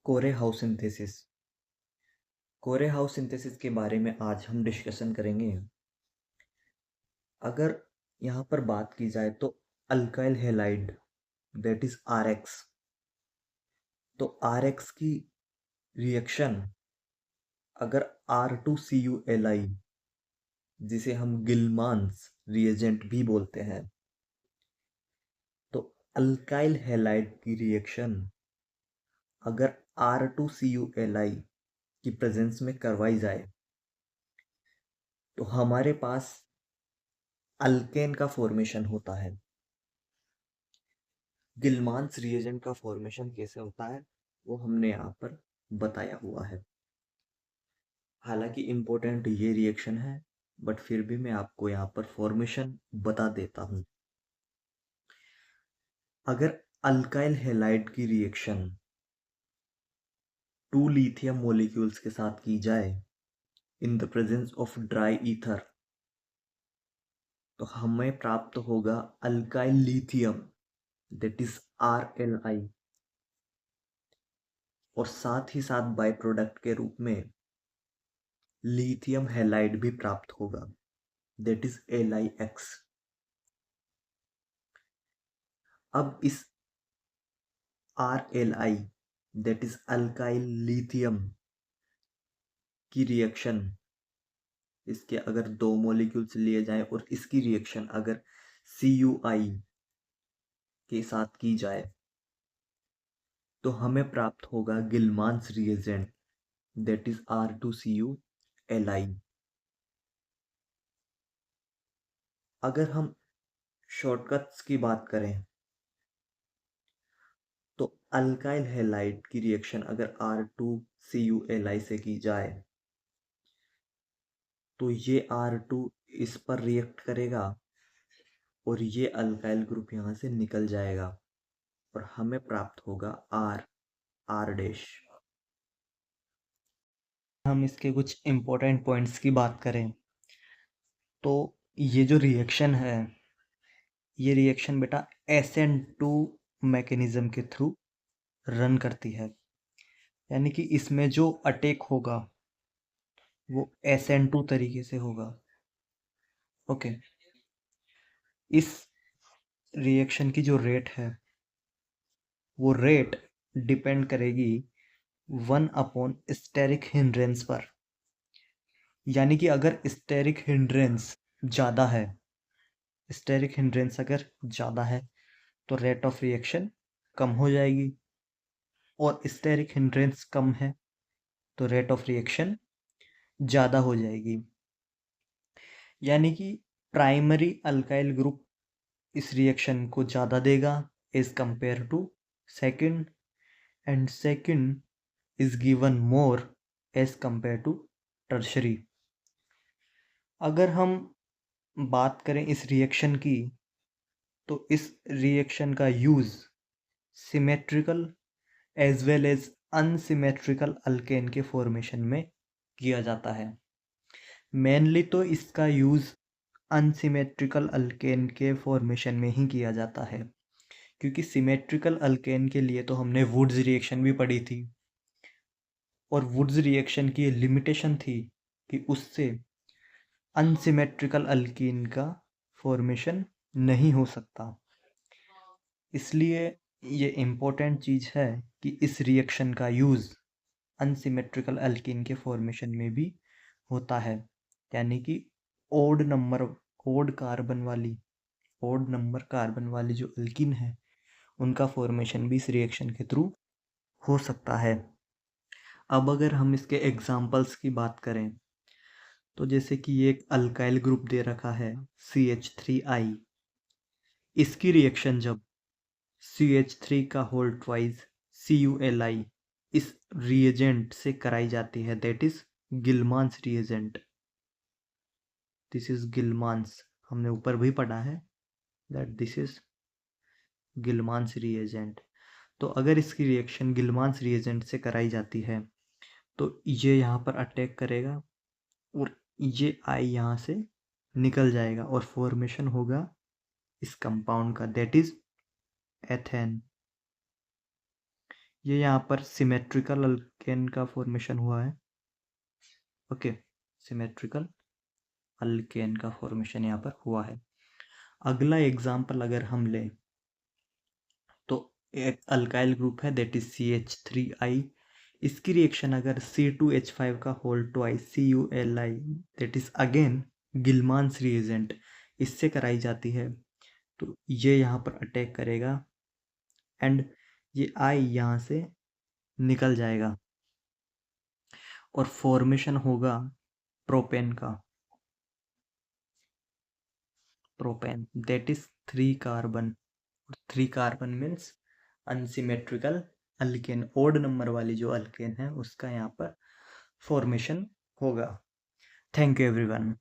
कोरे house synthesis. कोरे house synthesis के बारे में आज हम डिस्कशन करेंगे। अगर यहाँ पर बात की जाए तो alkyl halide that is RX. तो आरएक्स की रिएक्शन अगर R2CuLi, जिसे हम गिलमान्स रिएजेंट भी बोलते हैं, तो अल्काइल हैलाइड की रिएक्शन अगर R2CuLi की प्रेजेंस में करवाई जाए तो हमारे पास अल्केन का फॉर्मेशन होता है। गिलमान्स रिएजेंट का फॉर्मेशन कैसे होता है वो हमने यहाँ पर बताया हुआ है। हालांकि इम्पोर्टेंट ये रिएक्शन है, बट फिर भी मैं आपको यहाँ पर फॉर्मेशन बता देता हूँ। अगर अल्काइल हैलाइड की रिएक्शन 2 लिथियम मॉलिक्यूल्स के साथ की जाए in the presence of dry ether, तो हमें प्राप्त होगा alkyl lithium that is RLi, और साथ ही साथ बाय प्रोडक्ट के रूप में लिथियम हैलाइड भी प्राप्त होगा दैट इज LiX। अब इस RLi that is alkyl lithium की रिएक्शन, इसके अगर 2 मॉलिक्यूल्स लिए जाएं और इसकी रिएक्शन अगर Cui के साथ की जाए तो हमें प्राप्त होगा गिलमान्स रिएजेंट दैट इज R2CuLi। अगर हम शॉर्टकट्स की बात करें तो अल्काइल हैलाइड की रिएक्शन अगर R2CuLi से की जाए तो ये R2 इस पर रिएक्ट करेगा और ये अल्काइल ग्रुप यहाँ से निकल जाएगा और हमें प्राप्त होगा R डैश। हम इसके कुछ इम्पोर्टेंट पॉइंट्स की बात करें तो ये जो रिएक्शन है, ये रिएक्शन बेटा SN2 मैकेनिज्म के थ्रू रन करती है। यानी कि इसमें जो अटैक होगा वो SN2 तरीके से होगा। ओके, इस रिएक्शन की जो रेट है वो रेट डिपेंड करेगी 1 अपॉन स्टेरिक हिंड्रेंस पर। यानी कि अगर स्टेरिक हिंड्रेंस ज़्यादा है, स्टेरिक हिंड्रेंस अगर ज़्यादा है तो रेट ऑफ रिएक्शन कम हो जाएगी, और स्टेरिक हिंड्रेंस कम है तो रेट ऑफ रिएक्शन ज़्यादा हो जाएगी। यानी कि प्राइमरी अल्काइल ग्रुप इस रिएक्शन को ज़्यादा देगा as compare to second, and second is given more as compare to tertiary. अगर हम बात करें इस रिएक्शन की तो इस रिएक्शन का use symmetrical as well as unsymmetrical alkane के फॉर्मेशन में किया जाता है। मेनली तो इसका यूज़ अनसिमेट्रिकल अल्केन के फॉर्मेशन में ही किया जाता है, क्योंकि सिमेट्रिकल अल्केन के लिए तो हमने वुड्स रिएक्शन भी पढ़ी थी, और वुड्स रिएक्शन की लिमिटेशन थी कि उससे अनसिमेट्रिकल अल्कीन का फॉर्मेशन नहीं हो सकता। इसलिए ये इम्पोर्टेंट चीज़ है कि इस रिएक्शन का यूज़ अनसिमेट्रिकल अल्कीन के फॉर्मेशन में भी होता है। यानी कि ओड नंबर कार्बन वाली जो अल्कीन है उनका फॉर्मेशन भी इस रिएक्शन के थ्रू हो सकता है। अब अगर हम इसके एग्जाम्पल्स की बात करें तो जैसे कि ये एक अल्काइल ग्रुप दे रखा है CH3I, इसकी रिएक्शन जब CH3 का होल ट्वाइस CuLi इस रिएजेंट से कराई जाती है that is Gilman's reagent. This is Gilman's, हमने ऊपर भी पढ़ा है that this is Gilman's reagent. तो अगर इसकी रिएक्शन गिलमान्स रिएजेंट से कराई जाती है तो ये यहाँ पर अटैक करेगा और ये आई यहाँ से निकल जाएगा और फॉर्मेशन होगा इस कंपाउंड का दैट इज एथेन। ये यहाँ पर सिमेट्रिकल अल्केन का फॉर्मेशन हुआ है। ओके, सिमेट्रिकल अल्केन का फॉर्मेशन यहाँ पर हुआ है। अगला एग्जाम्पल अगर हम लें तो एक अल्काइल ग्रुप है दैट इज CH3I। इसकी रिएक्शन अगर C2H5 का whole twice CuLi that is again Gilman's reagent इससे कराई जाती है, तो ये यहाँ पर अटैक करेगा एंड ये I यहाँ से निकल जाएगा और फॉर्मेशन होगा प्रोपेन का, propane that is 3 carbon. 3 carbon means unsymmetrical alkane, odd number वाली जो अल्केन है उसका यहाँ पर फॉर्मेशन होगा। Thank you everyone.